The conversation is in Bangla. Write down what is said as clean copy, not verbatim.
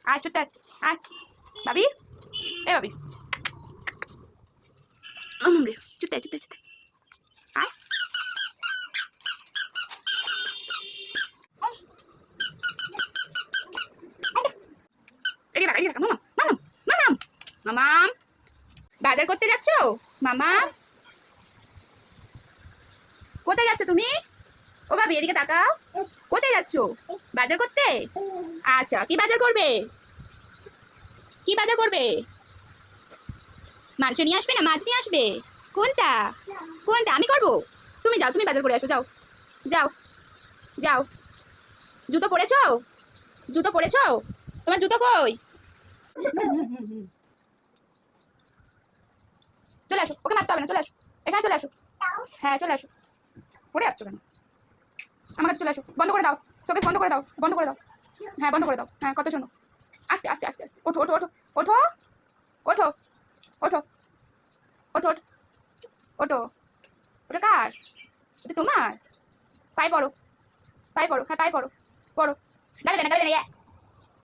আয় চুট্টা আয় ভাবি এ ভাবি রে চুট্টা চুট্টা চুট্টা আয় এদিকে রাখা মামাম মামাম মামাম মামাম বাজার করতে যাচ্ছো মামাম কোথায় যাচ্ছ তুমি ও ভাবি এদিকে তাকাও কোথায় যাচ্ছো বাজার করতে আচ্ছা কি বাজার করবে কি বাজার করবে মাংস নিয়ে আসবে না মাছ নিয়ে আসবে কোনটা কোনটা আমি করব তুমি যাও তুমি বাজার করে আসো যাও যাও যাও জুতো পরেছো জুতো পরেছো তোমার জুতো কই চলে আসো ওকে মারতে হবে না চলে আসো এখানে চলে আসো হ্যাঁ চলে আসো পড়ে যাচ্ছ কেন আমার কাছে চলে আসো বন্ধ করে দাও চোখে বন্ধ করে দাও বন্ধ করে দাও হ্যাঁ বন্ধ করে দাও হ্যাঁ কথা শোনো আস্তে আস্তে আস্তে আস্তে ওঠো ওঠো ওঠো ওঠো ওঠো ওঠো ওঠো ওঠো ওটা কার ওটা তোমার পায়ে পড়ো হ্যাঁ পায়ে পড়ো পড়ো গালে দেনা